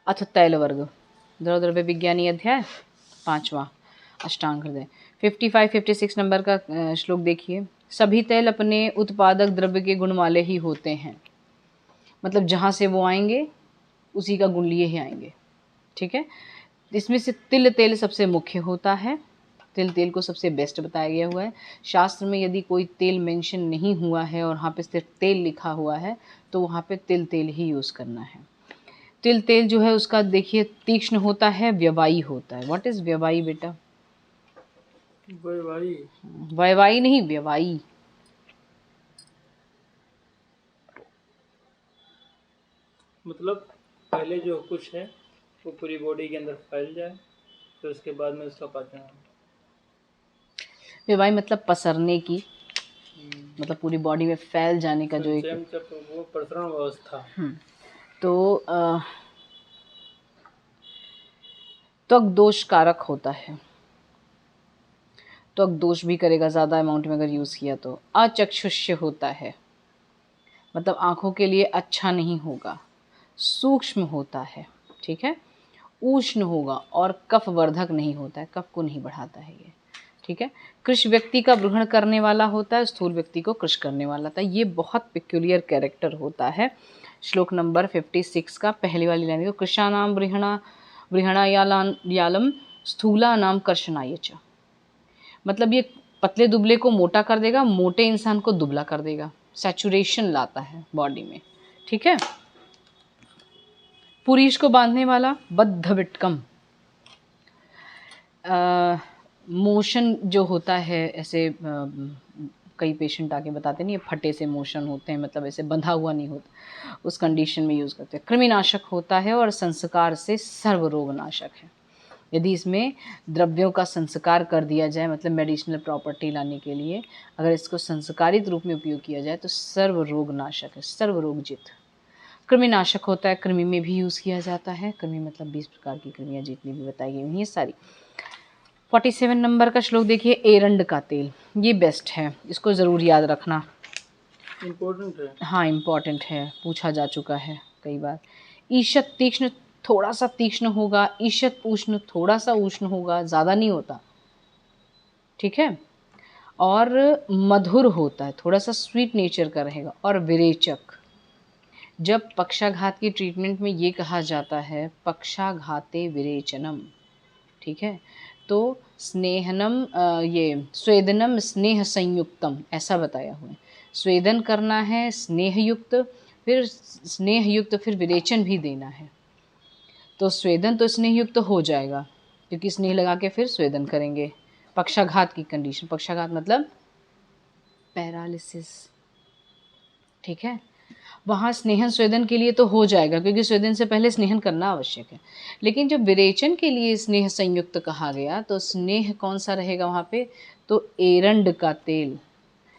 अथ तैलवर्ग, द्रव्य विज्ञानी अध्याय 5वां, अष्टांग हृदय। 55-56 नंबर का श्लोक देखिए। सभी तैल अपने उत्पादक द्रव्य के गुण वाले ही होते हैं, मतलब जहाँ से वो आएंगे उसी का गुण लिए ही आएंगे, ठीक है। इसमें से तिल तेल सबसे मुख्य होता है, तिल तेल को सबसे बेस्ट बताया गया हुआ है। शास्त्र में यदि कोई तेल मेंशन नहीं हुआ है और वहाँ पे सिर्फ तेल लिखा हुआ है तो वहाँ पे तिल तेल ही यूज़ करना है। तिल तेल जो है उसका देखिए तीक्ष्ण होता है, व्यवायी होता है। व्हाट इज व्यवायी बेटा? व्यवायी नहीं, व्यवायी। मतलब पहले जो कुछ है वो पूरी बॉडी के अंदर फैल जाए, फिर उसके बाद में उसका पाचन हो। व्यवायी मतलब पसरने की, मतलब पूरी बॉडी में फैल जाने का जो एक वो प्रसरण व्यवस्था। तो त्वक दोष कारक होता है, त्वक दोष भी करेगा ज़्यादा अमाउंट में अगर यूज़ किया तो। अचक्षुष्य होता है, मतलब आँखों के लिए अच्छा नहीं होगा। सूक्ष्म होता है, ठीक है। उष्ण होगा और कफ वर्धक नहीं होता है, कफ को नहीं बढ़ाता है ये, ठीक है। कृश व्यक्ति का ग्रहण करने वाला होता है, स्थूल व्यक्ति को कृश करने वाला होता है। ये बहुत पिक्यूलियर कैरेक्टर होता है। श्लोक नंबर 56 का पहली वाली लाइन देखो। कृशा नाम यालम स्थूला नाम कर्षणाय च, मतलब ये पतले दुबले को मोटा कर देगा, मोटे इंसान को दुबला कर देगा, सैचुरेशन लाता है बॉडी में, ठीक है। पुरीश को बांधने वाला बद्ध विटकम, मोशन जो होता है ऐसे कई पेशेंट आके बताते नहीं, फटे से मोशन होते हैं, मतलब ऐसे बंधा हुआ नहीं होता, उस कंडीशन में यूज़ करते हैं। कृमिनाशक होता है और संस्कार से सर्वरोग नाशक है। यदि इसमें द्रव्यों का संस्कार कर दिया जाए, मतलब मेडिसिनल प्रॉपर्टी लाने के लिए अगर इसको संस्कारित रूप में उपयोग किया जाए तो सर्व रोग नाशक है, सर्व रोग जित। कृमिनाशक होता है, कृमि में भी यूज़ किया जाता है। कृमि मतलब 20 प्रकार की कृमियाँ जितनी भी बताई गई हुई हैं सारी। 47 नंबर का श्लोक देखिए। एरंड का तेल, ये बेस्ट है, इसको ज़रूर याद रखना, इम्पोर्टेंट है। हाँ इम्पॉर्टेंट है, पूछा जा चुका है कई बार। ईशत तीक्ष्ण, थोड़ा सा तीक्ष्ण होगा। ईशत उष्ण, थोड़ा सा उष्ण होगा, ज़्यादा नहीं होता, ठीक है। और मधुर होता है, थोड़ा सा स्वीट नेचर का रहेगा। और विरेचक, जब पक्षाघात की ट्रीटमेंट में ये कहा जाता है पक्षाघाते विरेचनम, ठीक है, तो स्नेहनम ये स्वेदनम स्नेह संयुक्तम ऐसा बताया हुआ है। स्वेदन करना है स्नेहयुक्त, फिर स्नेहयुक्त फिर विरेचन भी देना है। तो स्वेदन तो स्नेहयुक्त हो जाएगा क्योंकि स्नेह लगा के फिर स्वेदन करेंगे। पक्षाघात की कंडीशन, पक्षाघात मतलब पैरालिसिस, ठीक है, वहाँ स्नेहन स्वेदन के लिए तो हो जाएगा क्योंकि स्वेदन से पहले स्नेहन करना आवश्यक है। लेकिन जब विरेचन के लिए स्नेह संयुक्त कहा गया तो स्नेह कौन सा रहेगा वहाँ पे? तो एरंड का तेल,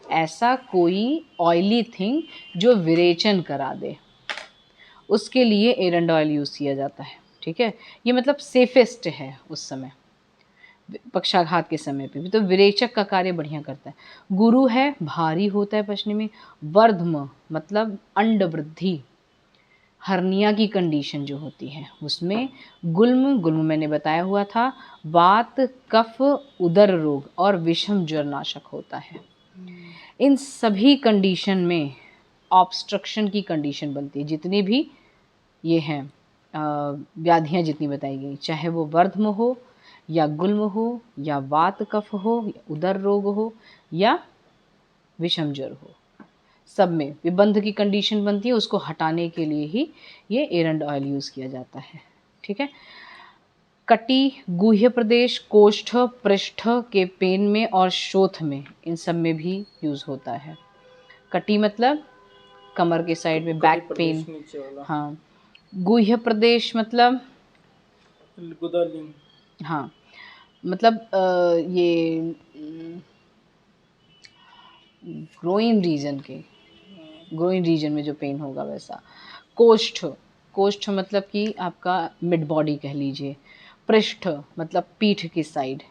ऐसा कोई ऑयली थिंग जो विरेचन करा दे, उसके लिए एरंड ऑयल यूज़ किया जाता है, ठीक है। ये मतलब सेफेस्ट है उस समय, पक्षाघात के समय पे भी। तो विरेचक का कार्य बढ़िया करता है। गुरु है, भारी होता है पचने में। वर्धम मतलब अंड वृद्धि, हर्निया की कंडीशन जो होती है उसमें। गुल्म, गुल्म मैंने बताया हुआ था, वात कफ उदर रोग और विषम ज्वर नाशक होता है। इन सभी कंडीशन में ऑब्स्ट्रक्शन की कंडीशन बनती है। जितनी भी ये हैं व्याधियाँ जितनी बताई गई, चाहे वो वर्धम हो या गुल्म हो या वात कफ हो या उदर रोग हो या विषम ज्वर हो, सब में विबंध की कंडीशन बनती है। उसको हटाने के लिए ही ये एरंड ऑयल यूज़ किया जाता है, ठीक है। कटी, गुह्य प्रदेश, कोष्ठ, पृष्ठ के पेन में और शोथ में, इन सब में भी यूज़ होता है। कटी मतलब कमर के साइड में, बैक पेन, हाँ। गुह्य प्रदेश मतलब हाँ, मतलब ये ग्रोइन रीजन के, ग्रोइन रीजन में जो पेन होगा वैसा। कोष्ठ, कोष्ठ मतलब कि आपका मिड बॉडी कह लीजिए। पृष्ठ मतलब पीठ की साइड।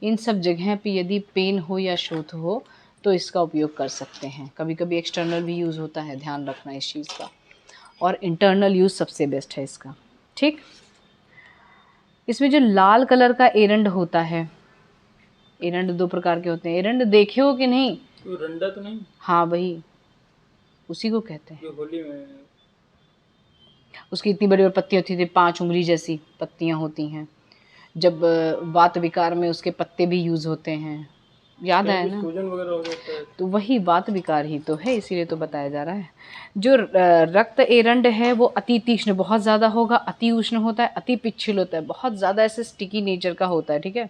इन सब जगह पे यदि पेन हो या शोथ हो तो इसका उपयोग कर सकते हैं। कभी कभी एक्सटर्नल भी यूज़ होता है, ध्यान रखना इस चीज़ का। और इंटरनल यूज़ सबसे बेस्ट है इसका, ठीक। इसमें जो लाल कलर का एरंड होता है, एरंड दो प्रकार के होते हैं, एरंड देखे हो कि नहीं? तो रंडा तो नहीं? हाँ वही, उसी को कहते हैं। जो होली में उसकी इतनी बड़ी बड़ी पत्ती होती थी, 5 उंगली जैसी पत्तियां होती हैं। जब वात विकार में उसके पत्ते भी यूज होते हैं, याद कहीं आया भी ना? सूजन वगैरह हो जाता है। तो वही वात विकार ही तो है, इसीलिए तो बताया जा रहा है। जो रक्त एरंड है वो अति तीक्ष्ण बहुत ज़्यादा होगा, अति उष्ण होता है, अति पिच्छल होता है, बहुत ज़्यादा ऐसे स्टिकी नेचर का होता है, ठीक है,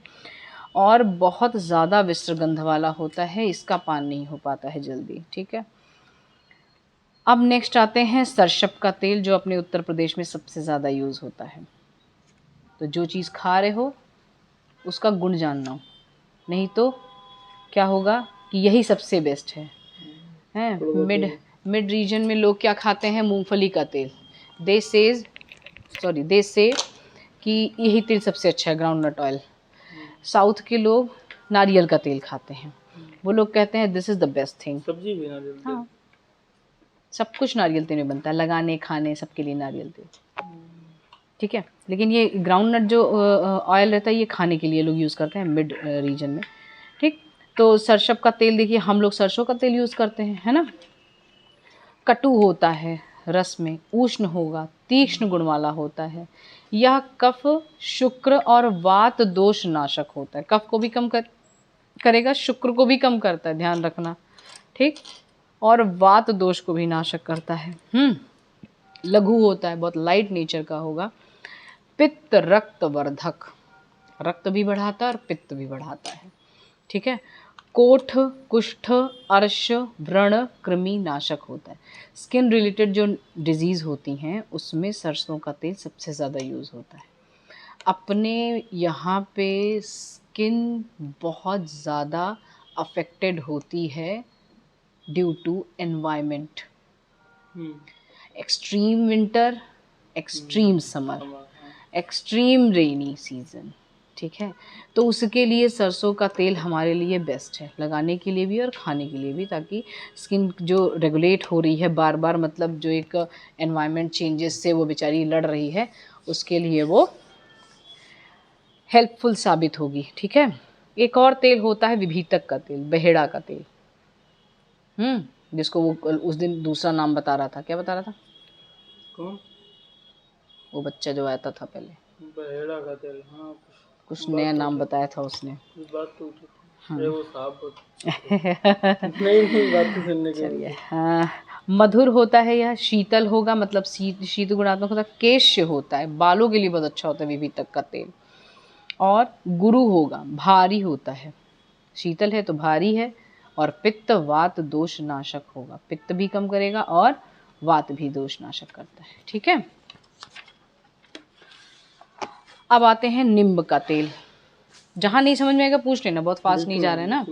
और बहुत ज़्यादा विस्त्रगंध वाला होता है, इसका पान नहीं हो पाता है जल्दी, ठीक है। अब नेक्स्ट आते हैं सरसप का तेल, जो अपने उत्तर प्रदेश में सबसे ज़्यादा यूज़ होता है। तो जो चीज़ खा रहे हो उसका गुण जानना हो, नहीं तो क्या होगा कि यही सबसे बेस्ट है। मिड मिड रीजन में लोग क्या खाते हैं? मूंगफली का तेल। दे से कि यही तेल सबसे अच्छा है, ग्राउंड नट ऑयल। साउथ के लोग नारियल का तेल खाते हैं, वो लोग कहते हैं this is the best thing. सब्जी भी नारियल तेल। हाँ, सब कुछ नारियल तेल में बनता है, लगाने खाने सबके लिए नारियल तेल, ठीक है। लेकिन ये ग्राउंड नट जो ऑयल रहता है ये खाने के लिए लोग यूज़ करते हैं मिड रीजन में, ठीक। तो सरसों का तेल देखिए, हम लोग सरसों का तेल यूज़ करते हैं, है ना। कटु होता है रस में, उष्ण होगा, तीक्ष्ण गुण वाला होता है। यह कफ, शुक्र और वात दोष नाशक होता है। कफ को भी कम करेगा, शुक्र को भी कम करता है, ध्यान रखना, ठीक, और वात दोष को भी नाशक करता है। लघु होता है, बहुत लाइट नेचर का होगा। पित्त रक्त वर्धक, रक्त भी बढ़ाता है और पित्त भी बढ़ाता है, ठीक है। कोठ, कुष्ठ, अर्श, व्रण, कृमि नाशक होता है। स्किन रिलेटेड जो डिजीज़ होती हैं उसमें सरसों का तेल सबसे ज़्यादा यूज़ होता है। अपने यहाँ पे स्किन बहुत ज़्यादा अफेक्टेड होती है due to environment, extreme winter, extreme summer, extreme rainy season, ठीक है। तो उसके लिए सरसों का तेल हमारे लिए बेस्ट है, लगाने के लिए भी और खाने के लिए भी, ताकि स्किन जो रेगुलेट हो रही है बार बार, मतलब जो एक एनवायरनमेंट चेंजेस से वो बेचारी लड़ रही है, उसके लिए वो हेल्पफुल साबित होगी, ठीक है। एक और तेल होता है विभीतक का तेल, बहेड़ा का तेल, जिसको वो उस दिन दूसरा नाम बता रहा था, क्या बता रहा था? कौन? वो बच्चा जो आया था पहले, बहेड़ा का तेल, हाँ कुछ नया नाम बताया था उसने। बात तो अरे वो साहब नहीं बात तो सुनने के चलिए, हाँ, मधुर होता है, यह शीतल होगा, मतलब शीत गुणात्मक होता है। केश होता है, बालों के लिए बहुत अच्छा होता है विभीतक का तेल। और गुरु होगा, भारी होता है, शीतल है तो भारी है। और पित्त वात दोष नाशक होगा, पित्त भी कम करेगा और वात भी दोष नाशक करता है, ठीक है। अब आते हैं नींब का तेल। जहाँ नहीं समझ में आएगा पूछ लेना, बहुत फास्ट नहीं जा रहा है ना,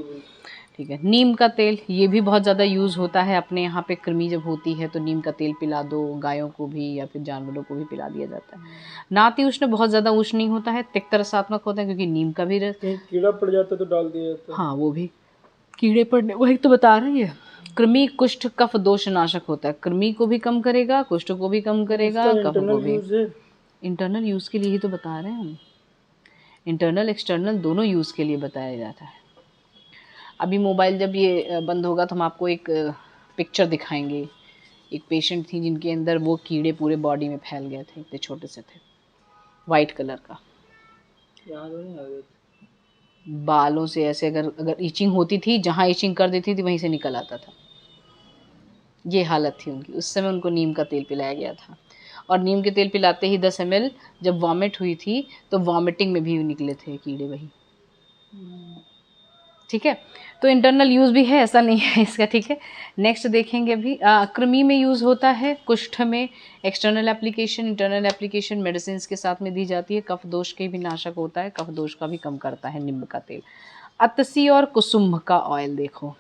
ठीक है। नीम का तेल, ये भी बहुत ज़्यादा यूज़ होता है अपने यहाँ पे। कृमि जब होती है तो नीम का तेल पिला दो, गायों को भी या फिर जानवरों को भी पिला दिया जाता है। नाति उष्ण, बहुत ज़्यादा उष्ण नहीं होता है, तिक्त रसात्मक होता है, क्योंकि नीम का भी रस, कीड़ा पड़ जाता तो डाल दिया जाता। हाँ वो भी कीड़े पड़ने, वही तो बता रही है। कृमि, कुष्ठ, कफ दोष नाशक होता है, कृमि को भी कम करेगा, कुष्ठ को भी कम करेगा, कफ को भी। इंटरनल यूज़ के लिए ही तो बता रहे हैं हम, इंटरनल एक्सटर्नल दोनों यूज़ के लिए बताया जाता है। अभी मोबाइल जब ये बंद होगा तो हम आपको एक पिक्चर दिखाएंगे। एक पेशेंट थी जिनके अंदर वो कीड़े पूरे बॉडी में फैल गए थे, इतने छोटे से थे, वाइट कलर का। बालों से ऐसे अगर ईचिंग होती थी, जहाँ ईचिंग कर देती थी वहीं से निकल आता था, ये हालत थी उनकी। उस समय उनको नीम का तेल पिलाया गया था, और नीम के तेल पिलाते ही 10 ml जब वॉमिट हुई थी तो वॉमिटिंग में भी निकले थे कीड़े वही, ठीक है। तो इंटरनल यूज़ भी है, ऐसा नहीं है इसका, ठीक है। नेक्स्ट देखेंगे अभी, कृमि में यूज़ होता है, कुष्ठ में external application, internal application medicine के साथ में दी जाती है। कफ दोष के भी नाशक होता है, कफ दोष का भी कम करता है नींब का तेल। अतसी और कुसुम्भ का ऑयल देखो,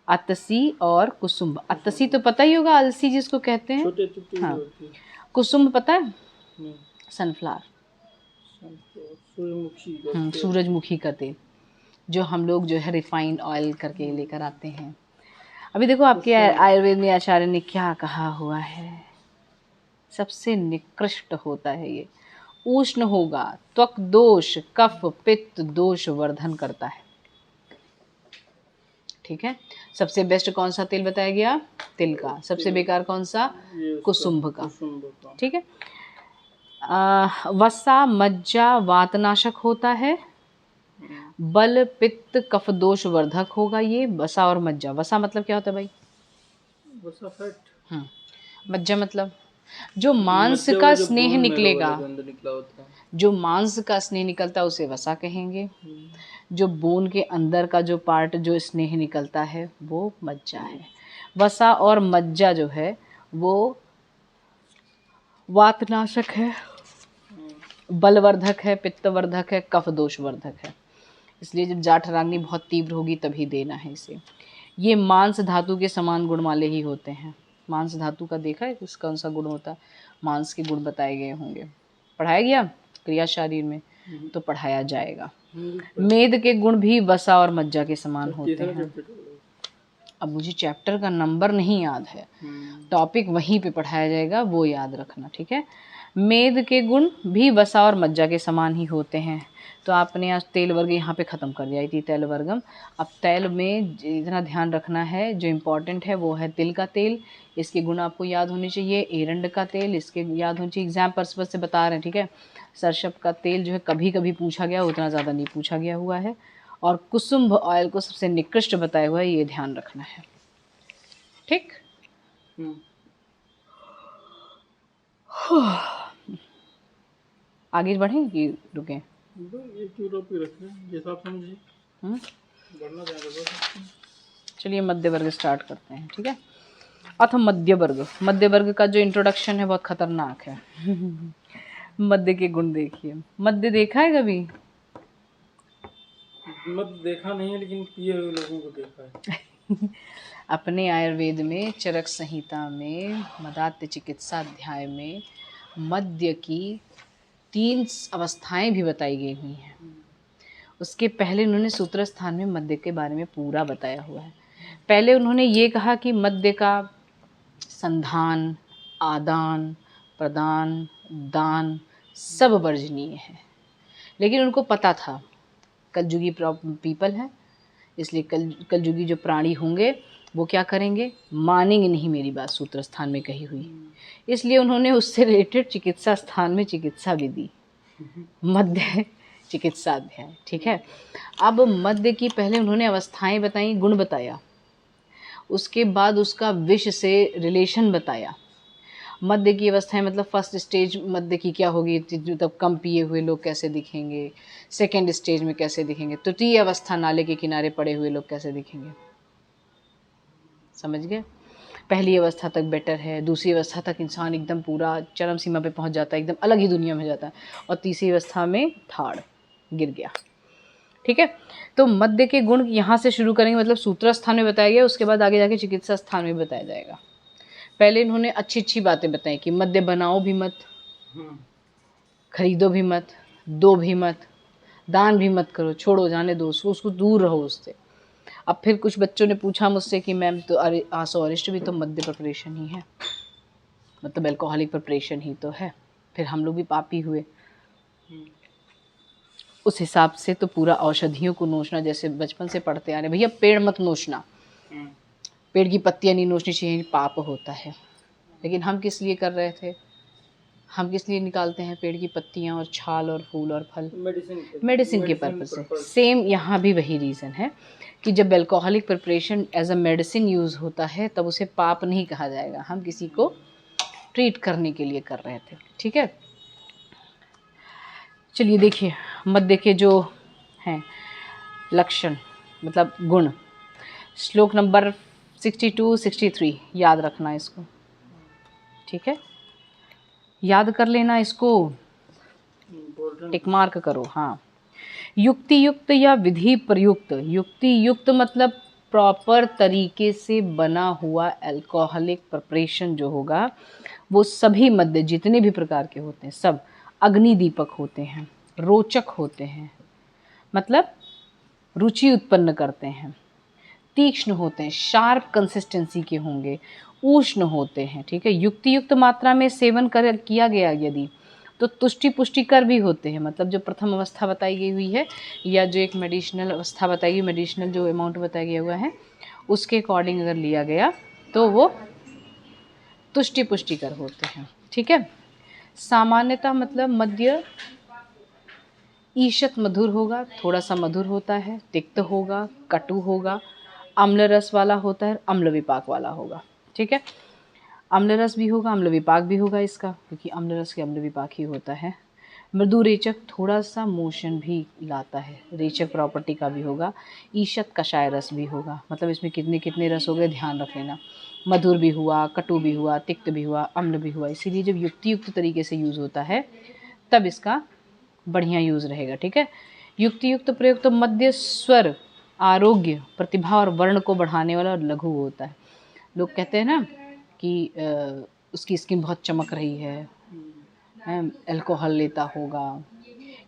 अतसी और कुसुम्भ। अतसी तो पता ही होगा, अलसी जिसको कहते हैं, छोटे हाँ। कुसुम्भ पता है? सनफ्लावर, सूरजमुखी का तेल, जो हम लोग जो है रिफाइंड ऑयल करके लेकर आते हैं। अभी देखो आपके आयुर्वेद में आचार्य ने क्या कहा हुआ है, सबसे निकृष्ट होता है ये, उष्ण होगा, त्वक दोष, कफ पित्त दोष वर्धन करता है। ठीक है, सबसे बेस्ट कौन सा तेल बताया गया? तिल का। सबसे बेकार कौन सा? कुसुम्भ का। ठीक है, वसा मज्जा वातनाशक होता है, बल पित्त कफ दोष वर्धक होगा। ये वसा और मज्जा, वसा मतलब क्या होता है भाई? वसा फैट। मज्जा मतलब जो मांस का स्नेह निकलेगा, जो मांस का स्नेह निकलता है उसे वसा कहेंगे। जो बोन के अंदर का जो पार्ट जो स्नेह निकलता है वो मज्जा है। वसा और मज्जा जो है वो वातनाशक है, बलवर्धक है, पित्तवर्धक है, कफ दोष वर्धक है। इसलिए जब जाठराग्नि बहुत तीव्र होगी तभी देना है इसे। ये मांस धातु के समान गुण वाले ही होते हैं। मांस धातु का देखा है किस कौन सा गुण होता है? मांस के गुण बताए गए होंगे, पढ़ाया गया क्रिया शारीर में तो पढ़ाया जाएगा। मेद के गुण भी वसा और मज्जा के समान होते हैं। अब मुझे चैप्टर का नंबर नहीं याद है, टॉपिक वहीं पे पढ़ाया जाएगा, वो याद रखना। ठीक है, मेद के गुण भी वसा और मज्जा के समान ही होते हैं। तो आपने आज तेल वर्ग यहाँ पे ख़त्म कर दिया थी, तैल वर्गम। अब तैल में इतना ध्यान रखना है, जो इम्पोर्टेंट है वो है तिल का तेल, इसके गुण आपको याद होने चाहिए। एरंड का तेल, इसके याद होने चाहिए, एग्जाम पर्पस से बता रहे हैं। ठीक है, सरसों का तेल जो है कभी कभी पूछा गया, उतना ज़्यादा नहीं पूछा गया हुआ है। और कुसुम्भ ऑयल को सबसे निकृष्ट बताया हुआ है, ये ध्यान रखना है। ठीक, आगे बढ़ें कि रुकें? चलिए मध्य वर्ग स्टार्ट करते हैं। ठीक है, अथ मध्य वर्ग। मध्य वर्ग का जो इंट्रोडक्शन है बहुत खतरनाक है। मध्य के गुण देखिए। मध्य देखा है कभी? मध्य देखा नहीं है, लेकिन पिए हुए लोगों को देखा है। अपने आयुर्वेद में चरक संहिता में मदात्य चिकित्सा अध्याय में मध्य की 3 अवस्थाएं भी बताई गई हुई हैं। उसके पहले उन्होंने सूत्र स्थान में मध्य के बारे में पूरा बताया हुआ है। पहले उन्होंने ये कहा कि मध्य का संधान, आदान, प्रदान, दान सब वर्जनीय है। लेकिन उनको पता था कलयुगी पीपल है, इसलिए कलयुगी जो प्राणी होंगे वो क्या करेंगे? मानेंगे नहीं मेरी बात सूत्र स्थान में कही हुई। इसलिए उन्होंने उससे रिलेटेड चिकित्सा स्थान में चिकित्सा भी दी, मध्य चिकित्सा अध्याय। ठीक है, अब मध्य की पहले उन्होंने अवस्थाएं बताई, गुण बताया, उसके बाद उसका विष से रिलेशन बताया। मध्य की अवस्थाएं मतलब फर्स्ट स्टेज मध्य की क्या होगी, तब कम पिए हुए लोग कैसे दिखेंगे, सेकेंड स्टेज में कैसे दिखेंगे, तृतीय अवस्था नाले के किनारे पड़े हुए लोग कैसे दिखेंगे। समझ गए? पहली अवस्था तक बेटर है, दूसरी अवस्था तक इंसान एकदम पूरा चरम सीमा पे पहुंच जाता है, एकदम अलग ही दुनिया में जाता है, और तीसरी अवस्था में थाड़ गिर गया। ठीक है, तो मध्य के गुण यहाँ से शुरू करेंगे, मतलब सूत्र स्थान में बताया गया, उसके बाद आगे जाके चिकित्सा स्थान में बताया जाएगा। पहले इन्होंने अच्छी अच्छी बातें बताई कि मद्य बनाओ भी मत, खरीदो भी मत, दो भी मत, दान भी मत करो, छोड़ो, जाने दो उसको दूर रहो उससे। अब फिर कुछ बच्चों ने पूछा मुझसे कि मैम तो आसो अरिष्ट भी तो मद्य प्रिपरेशन ही है, मतलब अल्कोहलिक प्रिपरेशन ही तो है, फिर हम लोग भी पापी हुए। उस हिसाब से तो पूरा औषधियों को नोचना, जैसे बचपन से पढ़ते आ रहे भैया पेड़ मत नोचना, पेड़ की पत्तियां नहीं नोचनी चाहिए, पाप होता है। लेकिन हम किस लिए कर रहे थे? हम किस लिए निकालते हैं पेड़ की पत्तियां और छाल और फूल और फल? मेडिसिन के पर्पस से। सेम यहाँ भी वही रीज़न है कि जब alcoholic preparation as a medicine use होता है तब उसे पाप नहीं कहा जाएगा, हम किसी को ट्रीट करने के लिए कर रहे थे। ठीक है, चलिए देखिए मध्य के जो हैं लक्षण मतलब गुण, श्लोक नंबर 62-63 याद रखना इसको। ठीक है, याद कर लेना इसको, टिक मार्क करो। हाँ, युक्ति युक्त या विधि प्रयुक्त। युक्ति युक्त मतलब प्रॉपर तरीके से बना हुआ अल्कोहलिक प्रिपरेशन जो होगा वो सभी मद्य जितने भी प्रकार के होते हैं सब अग्नि दीपक होते हैं, रोचक होते हैं, मतलब रुचि उत्पन्न करते हैं, तीक्ष्ण होते हैं, शार्प कंसिस्टेंसी के होंगे, उष्ण होते हैं। ठीक है, युक्ति युक्त मात्रा में सेवन किया गया यदि तो तुष्टि पुष्टिकर भी होते हैं, मतलब जो प्रथम अवस्था बताई गई हुई है या जो एक मेडिसिनल अवस्था बताई गई, मेडिसिनल जो अमाउंट बताया गया हुआ है उसके अकॉर्डिंग अगर लिया गया तो वो तुष्टि पुष्टिकर होते हैं। ठीक है। सामान्यतः मतलब मध्य ईषत मधुर होगा, थोड़ा सा मधुर होता है, तिक्त होगा, कटु होगा, अम्ल रस वाला होता है, अम्ल विपाक वाला होगा। ठीक है। अम्ल रस भी होगा, अम्ल विपाक भी होगा इसका, क्योंकि अम्ल रस के अम्ल विपाक ही होता है। मृदु रेचक थोड़ा सा मोशन भी लाता है, रेचक प्रॉपर्टी का भी होगा। ईषत कषाय रस भी होगा, मतलब इसमें कितने कितने रस हो गए ध्यान रख लेना। मधुर भी हुआ, कटु भी हुआ, तिक्त भी हुआ, अम्ल भी हुआ। इसीलिए जब युक्ति युक्त तरीके से यूज़ होता है तब इसका बढ़िया यूज़ रहेगा। ठीक है। युक्ति युक्त प्रयोग तो मध्य स्वर, आरोग्य, प्रतिभा और वर्ण को बढ़ाने वाला और लघु होता है। लोग कहते हैं ना कि उसकी स्किन बहुत चमक रही है, अल्कोहल लेता होगा,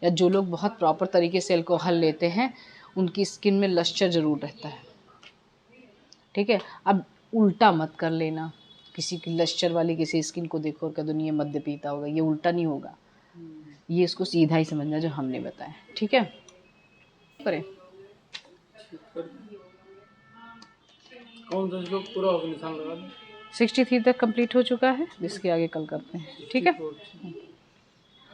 या जो लोग बहुत प्रॉपर तरीके से अल्कोहल लेते हैं उनकी स्किन में लश्चर ज़रूर रहता है। ठीक है। अब उल्टा मत कर लेना, किसी की लश्चर वाली किसी स्किन को देखो और कह दो नहीं ये मद्य पीता होगा, ये उल्टा नहीं होगा, ये इसको सीधा ही समझना जो हमने बताया। ठीक है। करें कौन सा श्लोक पूरा होगा, निशान लगा दें। 63 तक कंप्लीट हो चुका है, जिसके आगे कल करते हैं। ठीक है। 64